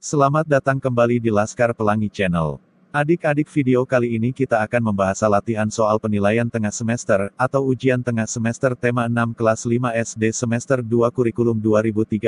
Selamat datang kembali di Laskar Pelangi Channel. Adik-adik, video kali ini kita akan membahas latihan soal penilaian tengah semester, atau ujian tengah semester tema 6 kelas 5 SD semester 2 kurikulum 2013.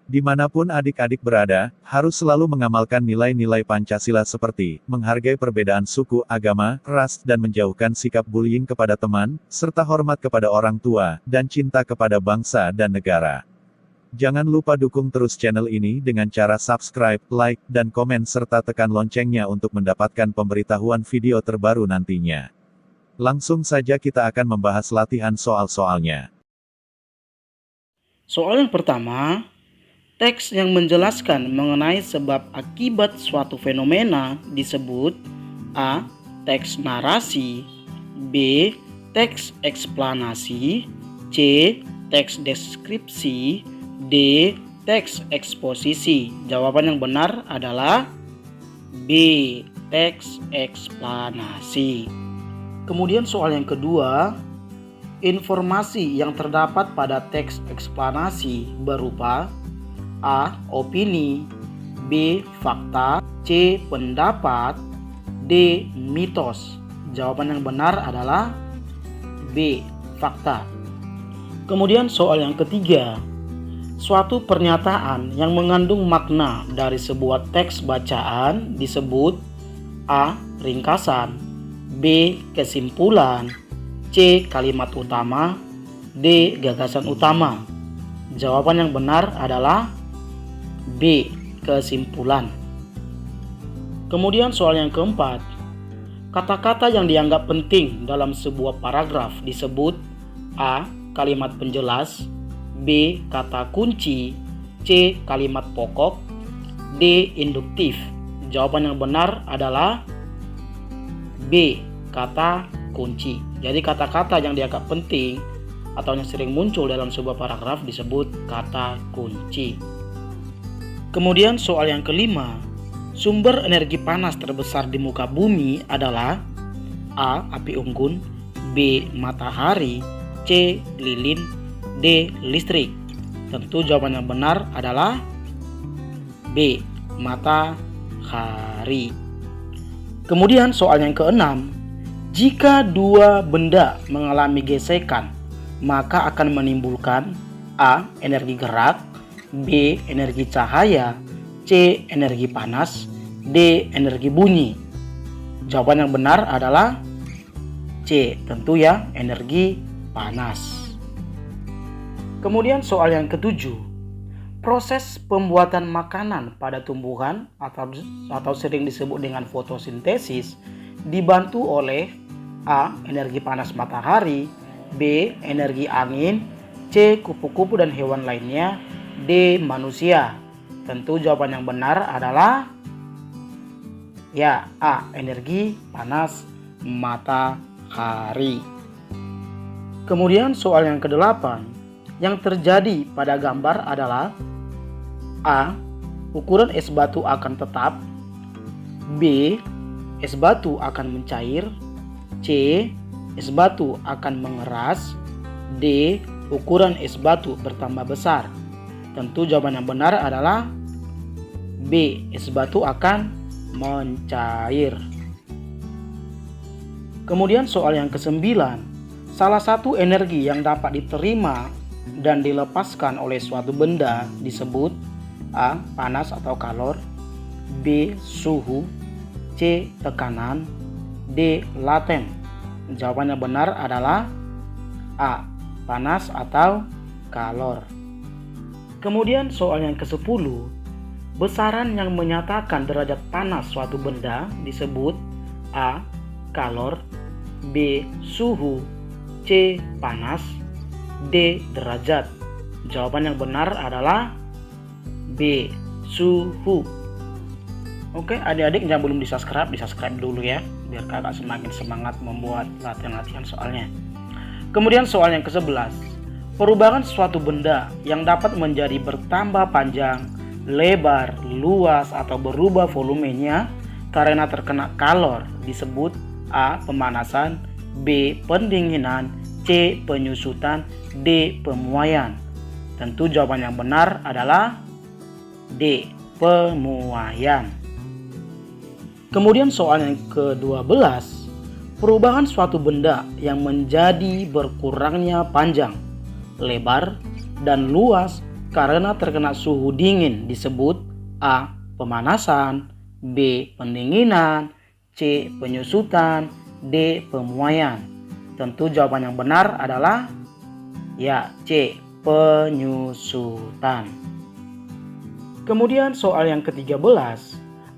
Dimanapun adik-adik berada, harus selalu mengamalkan nilai-nilai Pancasila seperti, menghargai perbedaan suku, agama, ras, dan menjauhkan sikap bullying kepada teman, serta hormat kepada orang tua, dan cinta kepada bangsa dan negara. Jangan lupa dukung terus channel ini dengan cara subscribe, like, dan komen serta tekan loncengnya untuk mendapatkan pemberitahuan video terbaru nantinya. Langsung saja kita akan membahas latihan soal-soalnya. Soal yang pertama, teks yang menjelaskan mengenai sebab akibat suatu fenomena disebut A. Teks narasi, B. Teks eksplanasi, C. Teks deskripsi, D. Teks eksposisi. Jawaban yang benar adalah B. Teks eksplanasi. Kemudian soal yang kedua, informasi yang terdapat pada teks eksplanasi berupa A. Opini, B. Fakta, C. Pendapat, D. Mitos. Jawaban yang benar adalah B. Fakta. Kemudian soal yang ketiga, suatu pernyataan yang mengandung makna dari sebuah teks bacaan disebut A. Ringkasan, B. Kesimpulan, C. Kalimat utama, D. Gagasan utama. Jawaban yang benar adalah B. Kesimpulan. Kemudian soal yang keempat, kata-kata yang dianggap penting dalam sebuah paragraf disebut A. Kalimat penjelas, B. Kata kunci, C. Kalimat pokok, D. Induktif. Jawaban yang benar adalah B. Kata kunci. Jadi kata-kata yang dianggap penting atau yang sering muncul dalam sebuah paragraf disebut kata kunci. Kemudian soal yang kelima, sumber energi panas terbesar di muka bumi adalah A. Api unggun, B. Matahari, C. Lilin, D. Listrik. Tentu jawaban yang benar adalah B. Matahari. Kemudian soal yang keenam, jika dua benda mengalami gesekan, maka akan menimbulkan A. Energi gerak, B. Energi cahaya, C. Energi panas, D. Energi bunyi. Jawaban yang benar adalah C. Tentu ya, energi panas. Kemudian soal yang ketujuh, proses pembuatan makanan pada tumbuhan atau sering disebut dengan fotosintesis dibantu oleh A. Energi panas matahari, B. Energi angin, C. Kupu-kupu dan hewan lainnya, D. Manusia. Tentu jawaban yang benar adalah ya A. Energi panas matahari. Kemudian soal yang kedelapan, yang terjadi pada gambar adalah A. Ukuran es batu akan tetap, B. Es batu akan mencair, C. Es batu akan mengeras, D. Ukuran es batu bertambah besar. Tentu jawaban yang benar adalah B. Es batu akan mencair. Kemudian soal yang kesembilan, salah satu energi yang dapat diterima dan dilepaskan oleh suatu benda disebut A. Panas atau kalor, B. Suhu, C. Tekanan, D. Laten. Jawaban yang benar adalah A. Panas atau kalor. Kemudian soal yang ke-10, besaran yang menyatakan derajat panas suatu benda disebut A. Kalor, B. Suhu, C. Panas, D. Derajat. Jawaban yang benar adalah B. Suhu. Oke, adik-adik yang belum di-subscribe dulu ya, biar kakak semakin semangat membuat latihan-latihan soalnya. Kemudian soal yang ke-11, perubahan suatu benda yang dapat menjadi bertambah panjang, lebar, luas, atau berubah volumenya karena terkena kalor disebut A. Pemanasan, B. Pendinginan, C. Penyusutan, D. Pemuaian. Tentu jawaban yang benar adalah D. pemuaian. Kemudian soal yang ke-12, perubahan suatu benda yang menjadi berkurangnya panjang, lebar, dan luas karena terkena suhu dingin disebut A. Pemanasan, B. Pendinginan, C. Penyusutan, D. Pemuaian. Tentu jawaban yang benar adalah ya, C. Penyusutan. Kemudian soal yang ke-13,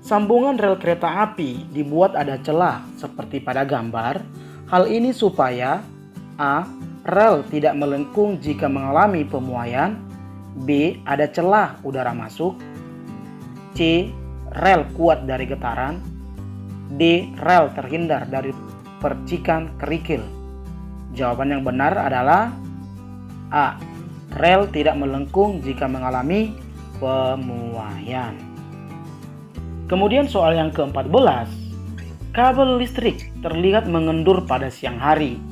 sambungan rel kereta api dibuat ada celah seperti pada gambar. Hal ini supaya A. Rel tidak melengkung jika mengalami pemuaian, B. Ada celah udara masuk, C. Rel kuat dari getaran, D. Rel terhindar dari percikan kerikil. Jawaban yang benar adalah A. Rel tidak melengkung jika mengalami pemuaian. Kemudian soal yang ke-14, kabel listrik terlihat mengendur pada siang hari.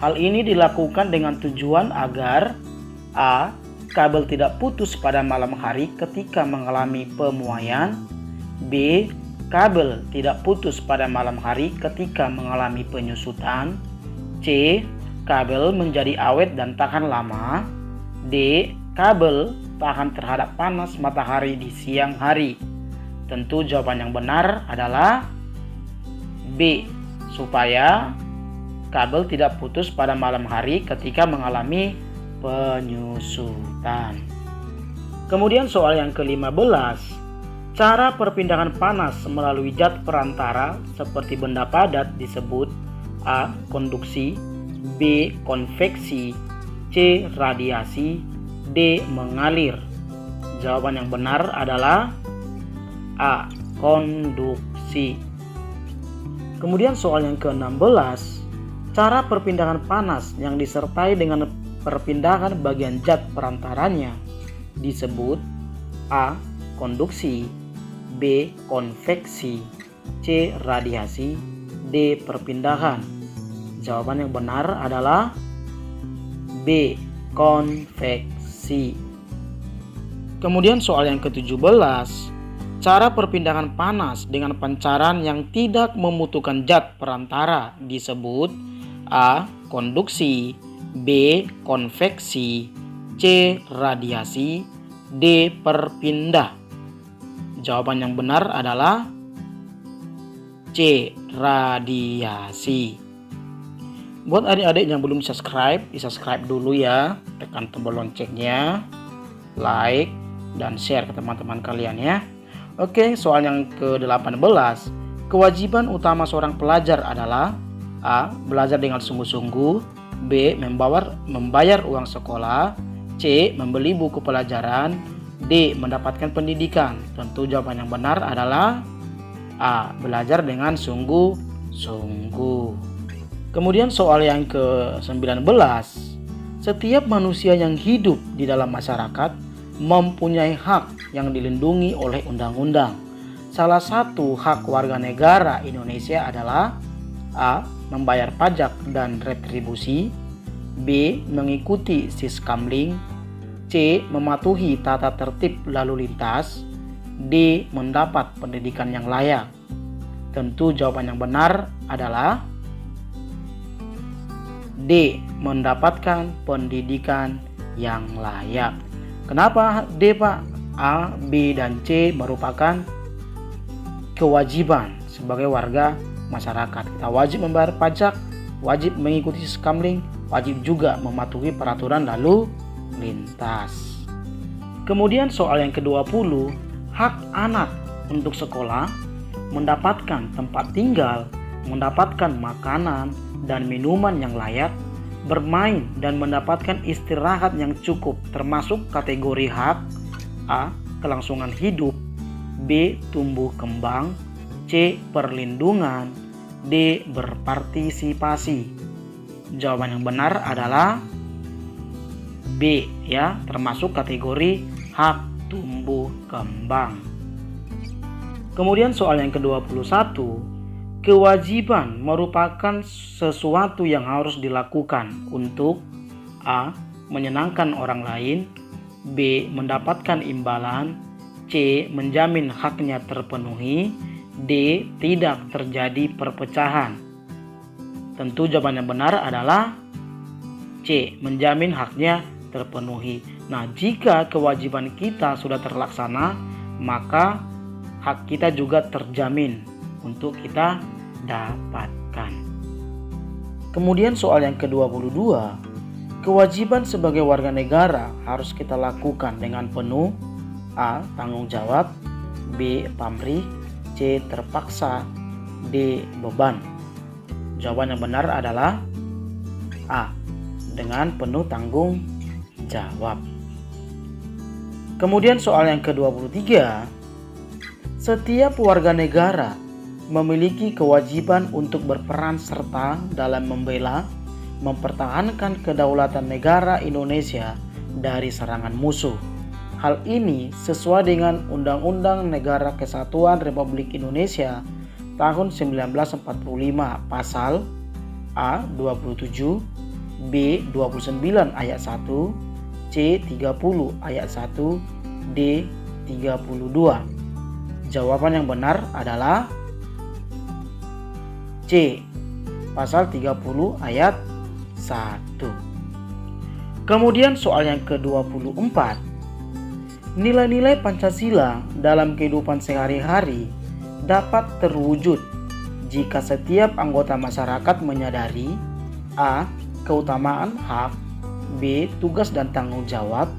Hal ini dilakukan dengan tujuan agar A. Kabel tidak putus pada malam hari ketika mengalami pemuaian, B. Kabel tidak putus pada malam hari ketika mengalami penyusutan, C. Kabel menjadi awet dan tahan lama, D. Kabel tahan terhadap panas matahari di siang hari. Tentu jawaban yang benar adalah B. Supaya kabel tidak putus pada malam hari ketika mengalami penyusutan. Kemudian soal yang ke-15, cara perpindahan panas melalui zat perantara seperti benda padat disebut A. Konduksi, B. Konveksi, C. Radiasi, D. Mengalir. Jawaban yang benar adalah A. Konduksi. Kemudian soal yang ke-16, cara perpindahan panas yang disertai dengan perpindahan bagian zat perantaranya disebut A. Konduksi, B. Konveksi, C. Radiasi, D. Perpindahan. Jawaban yang benar adalah B. Konveksi. Kemudian soal yang ke-17, cara perpindahan panas dengan pancaran yang tidak membutuhkan zat perantara disebut A. Konduksi, B. Konveksi, C. Radiasi, D. Perpindah. Jawaban yang benar adalah C. Radiasi. Buat adik-adik yang belum subscribe, di-subscribe dulu ya. Tekan tombol loncengnya, like, dan share ke teman-teman kalian ya. Oke, soal yang ke-18, kewajiban utama seorang pelajar adalah A. Belajar dengan sungguh-sungguh, B. Membayar uang sekolah, C. Membeli buku pelajaran, D. Mendapatkan pendidikan. Tentu jawaban yang benar adalah A. Belajar dengan sungguh-sungguh. Kemudian soal yang ke-19, setiap manusia yang hidup di dalam masyarakat mempunyai hak yang dilindungi oleh undang-undang. Salah satu hak warga negara Indonesia adalah A. Membayar pajak dan retribusi, B. Mengikuti siskamling, C. Mematuhi tata tertib lalu lintas, D. Mendapat pendidikan yang layak. Tentu jawaban yang benar adalah D. Mendapatkan pendidikan yang layak. Kenapa D, Pak? A, B, dan C merupakan kewajiban sebagai warga masyarakat. Kita wajib membayar pajak, wajib mengikuti siskamling, wajib juga mematuhi peraturan lalu lintas. Kemudian soal yang ke-20, hak anak untuk sekolah, mendapatkan tempat tinggal, mendapatkan makanan dan minuman yang layak, bermain dan mendapatkan istirahat yang cukup termasuk kategori hak A. Kelangsungan hidup, B. Tumbuh kembang, C. Perlindungan, D. Berpartisipasi. Jawaban yang benar adalah B ya, termasuk kategori hak tumbuh kembang. Kemudian soal yang ke-21, kewajiban merupakan sesuatu yang harus dilakukan untuk A. Menyenangkan orang lain, B. Mendapatkan imbalan, C. Menjamin haknya terpenuhi. D. Tidak terjadi perpecahan. Tentu jawaban yang benar adalah C. Menjamin haknya terpenuhi. Nah, jika kewajiban kita sudah terlaksana, maka hak kita juga terjamin untuk kita dapatkan. Kemudian soal yang ke-22, kewajiban sebagai warga negara harus kita lakukan dengan penuh. A. Tanggung jawab. B. Pamrih. C. Terpaksa. D. Beban. Jawaban yang benar adalah A. Dengan penuh tanggung jawab. Kemudian soal yang ke-23, setiap warga negara memiliki kewajiban untuk berperan serta dalam membela, mempertahankan kedaulatan negara Indonesia dari serangan musuh. Hal ini sesuai dengan Undang-Undang Negara Kesatuan Republik Indonesia tahun 1945 pasal A. 27, B. 29 ayat 1, C. 30 ayat 1, D. 32. Jawaban yang benar adalah C. Pasal 30 ayat 1. Kemudian soal yang ke-24. Nilai-nilai Pancasila dalam kehidupan sehari-hari dapat terwujud jika setiap anggota masyarakat menyadari A. Keutamaan hak, B. Tugas dan tanggung jawab,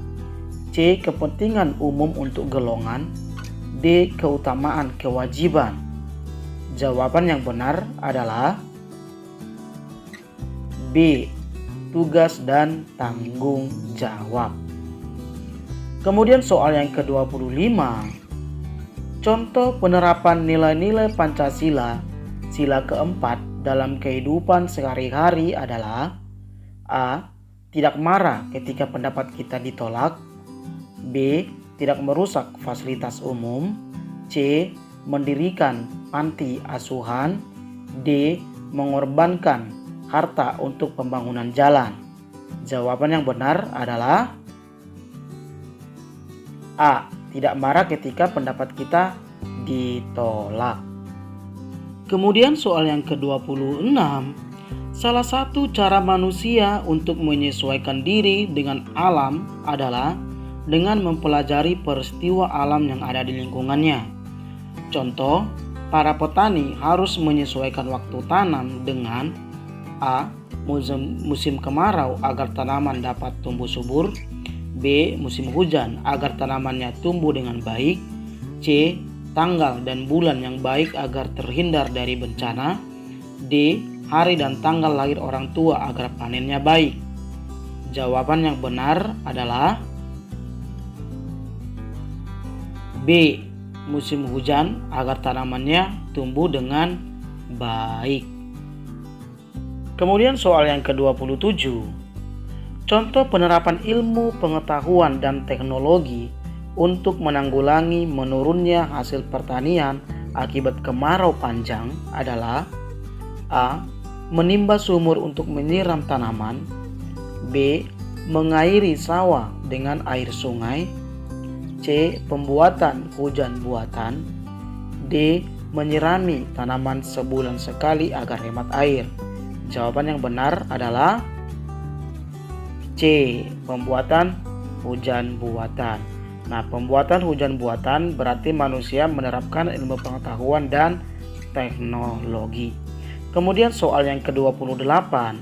C. Kepentingan umum untuk golongan, D. Keutamaan kewajiban. Jawaban yang benar adalah B. Tugas dan tanggung jawab. Kemudian soal yang ke-25. Contoh penerapan nilai-nilai Pancasila sila keempat dalam kehidupan sehari-hari adalah A. Tidak marah ketika pendapat kita ditolak, B. Tidak merusak fasilitas umum, C. Mendirikan panti asuhan, D. Mengorbankan harta untuk pembangunan jalan. Jawaban yang benar adalah A. Tidak marah ketika pendapat kita ditolak. Kemudian soal yang ke-26. Salah satu cara manusia untuk menyesuaikan diri dengan alam adalah dengan mempelajari peristiwa alam yang ada di lingkungannya. Contoh, para petani harus menyesuaikan waktu tanam dengan A. Musim kemarau agar tanaman dapat tumbuh subur, B. Musim hujan agar tanamannya tumbuh dengan baik, C. Tanggal dan bulan yang baik agar terhindar dari bencana, D. Hari dan tanggal lahir orang tua agar panennya baik. Jawaban yang benar adalah B. Musim hujan agar tanamannya tumbuh dengan baik. Kemudian soal yang ke-27. Contoh penerapan ilmu pengetahuan dan teknologi untuk menanggulangi menurunnya hasil pertanian akibat kemarau panjang adalah A. Menimba sumur untuk menyiram tanaman, B. Mengairi sawah dengan air sungai, C. Pembuatan hujan buatan, D. Menyirami tanaman sebulan sekali agar hemat air. Jawaban yang benar adalah C. Pembuatan hujan buatan. Nah, pembuatan hujan buatan berarti manusia menerapkan ilmu pengetahuan dan teknologi. Kemudian soal yang ke-28.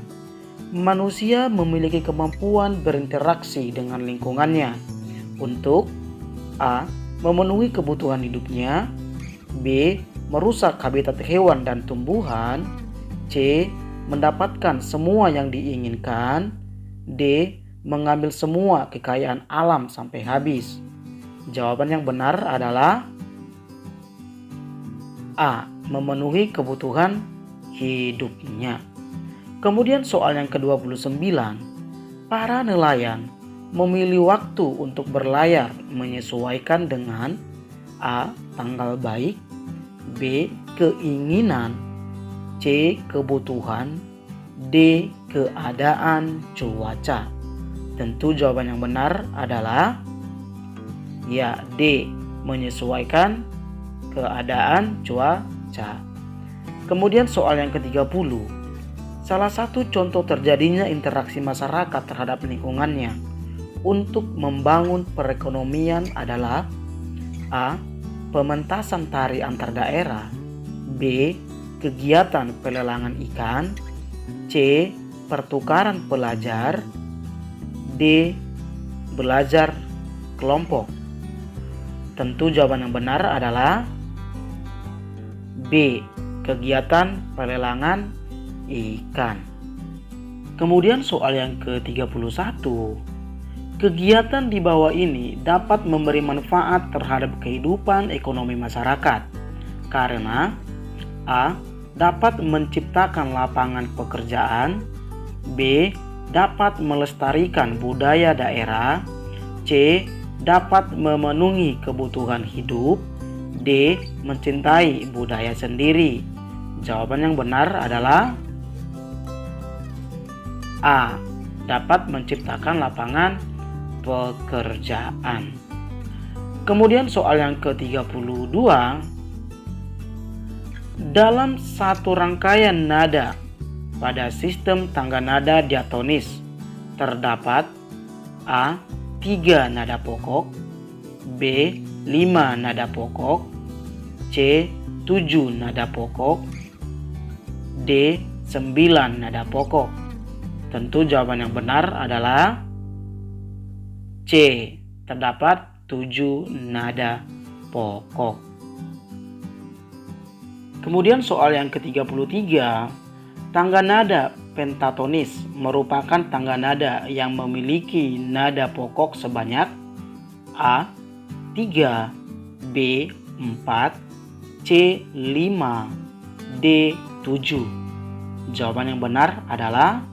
Manusia memiliki kemampuan berinteraksi dengan lingkungannya untuk A. Memenuhi kebutuhan hidupnya, B. Merusak habitat hewan dan tumbuhan, C. Mendapatkan semua yang diinginkan, D. Mengambil semua kekayaan alam sampai habis. Jawaban yang benar adalah A. Memenuhi kebutuhan hidupnya. Kemudian soal yang ke-29. Para nelayan memilih waktu untuk berlayar menyesuaikan dengan A. Tanggal baik, B. Keinginan, C. Kebutuhan, D. Keadaan cuaca. Tentu jawaban yang benar adalah ya D. menyesuaikan keadaan cuaca. Kemudian soal yang ke-30. Salah satu contoh terjadinya interaksi masyarakat terhadap lingkungannya untuk membangun perekonomian adalah A. Pementasan tari antar daerah, B. Kegiatan pelelangan ikan, C. Pertukaran pelajar, D. Belajar kelompok. Tentu jawaban yang benar adalah B. Kegiatan pelelangan ikan. Kemudian soal yang ke-31. Kegiatan di bawah ini dapat memberi manfaat terhadap kehidupan ekonomi masyarakat karena A. Dapat menciptakan lapangan pekerjaan, B. Dapat melestarikan budaya daerah, C. Dapat memenuhi kebutuhan hidup, D. Mencintai budaya sendiri. Jawaban yang benar adalah A. Dapat menciptakan lapangan pekerjaan. Kemudian soal yang ke-32. Dalam satu rangkaian nada pada sistem tangga nada diatonis terdapat A. 3 nada pokok, B. 5 nada pokok, C. 7 nada pokok, D. 9 nada pokok. Tentu jawaban yang benar adalah C. Terdapat 7 nada pokok. Kemudian soal yang ke-33. Tangga nada pentatonis merupakan tangga nada yang memiliki nada pokok sebanyak A. 3, B. 4, C. 5, D. 7. Jawaban yang benar adalah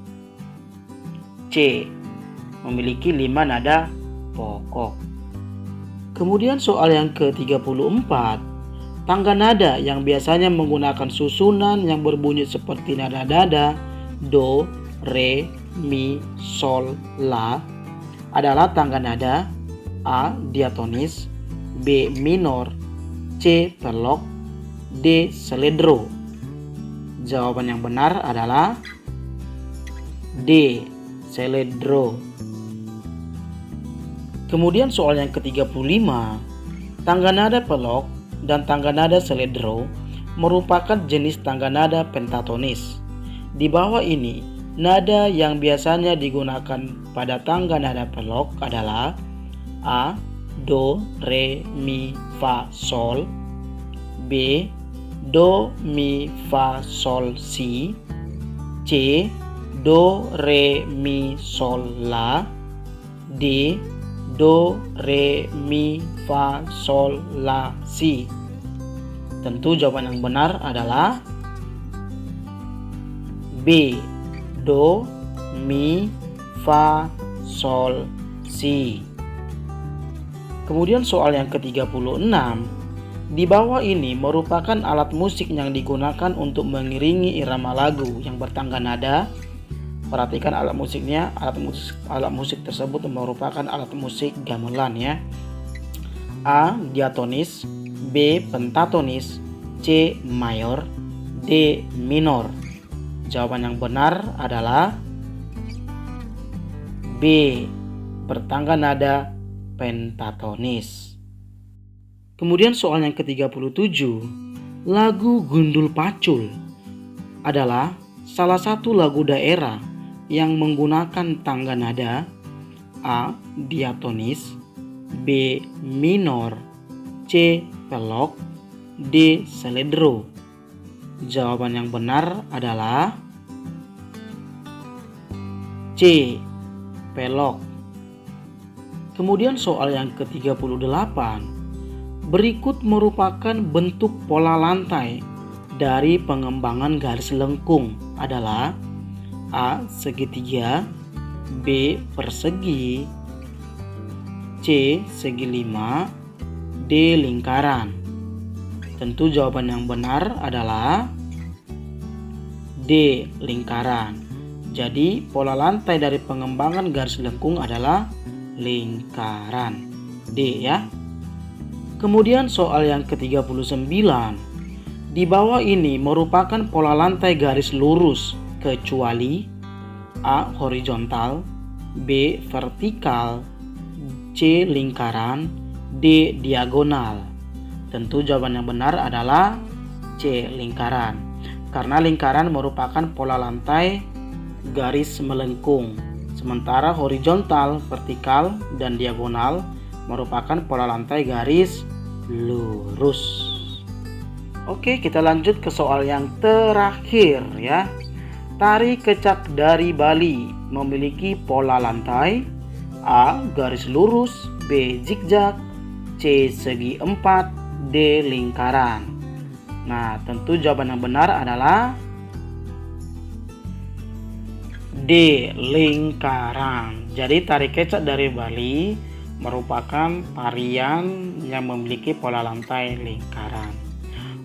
C. Memiliki 5 nada pokok. Kemudian soal yang ke-34. Tangga nada yang biasanya menggunakan susunan yang berbunyi seperti nada-nada do, re, mi, sol, la adalah tangga nada A. Diatonis, B. Minor, C. Pelok, D. Seledro. Jawaban yang benar adalah D. Seledro. Kemudian soal yang ke-35. Tangga nada pelok dan tangga nada seledro merupakan jenis tangga nada pentatonis. Di bawah ini, nada yang biasanya digunakan pada tangga nada pelok adalah A. Do, re, mi, fa, sol, B. Do, mi, fa, sol, si, C. Do, re, mi, sol, la, D. Do, re, mi, fa, sol, la, si. Tentu jawaban yang benar adalah B. Do, mi, fa, sol, si. Kemudian soal yang ke-36. Di bawah ini merupakan alat musik yang digunakan untuk mengiringi irama lagu yang bertangga nada. Perhatikan alat musiknya, alat musik tersebut merupakan alat musik gamelan ya. A. Diatonis, B. Pentatonis, C. Mayor, D. Minor. Jawaban yang benar adalah B. Bertangga nada pentatonis. Kemudian soal yang ke-37. Lagu Gundul Pacul adalah salah satu lagu daerah yang menggunakan tangga nada A. Diatonis, B. Minor, C. Pelok, D. Seledro. Jawaban yang benar adalah C. Pelok. Kemudian soal yang ke-38. Berikut merupakan bentuk pola lantai dari pengembangan garis lengkung adalah A. Segitiga, B. Persegi, C. Segi 5, D. Lingkaran. Tentu jawaban yang benar adalah D. Lingkaran. Jadi pola lantai dari pengembangan garis lengkung adalah lingkaran. D ya. Kemudian soal yang ke-39. Di bawah ini merupakan pola lantai garis lurus kecuali A. Horizontal, B. Vertikal, C. Lingkaran, D. Diagonal. Tentu jawaban yang benar adalah C. Lingkaran. Karena lingkaran merupakan pola lantai garis melengkung. Sementara horizontal, vertikal, dan diagonal merupakan pola lantai garis lurus. Oke, kita lanjut ke soal yang terakhir ya. Tari kecak dari Bali memiliki pola lantai A. Garis lurus, B. Zigzag, C. Segi empat, D. Lingkaran. Nah, tentu jawaban yang benar adalah D. Lingkaran. Jadi tari kecak dari Bali merupakan tarian yang memiliki pola lantai lingkaran.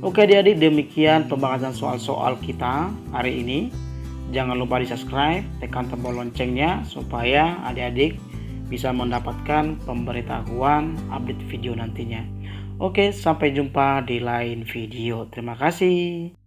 Oke adik-adik, demikian pembahasan soal-soal kita hari ini. Jangan lupa di subscribe, tekan tombol loncengnya supaya adik-adik bisa mendapatkan pemberitahuan update video nantinya. Oke, sampai jumpa di lain video. Terima kasih.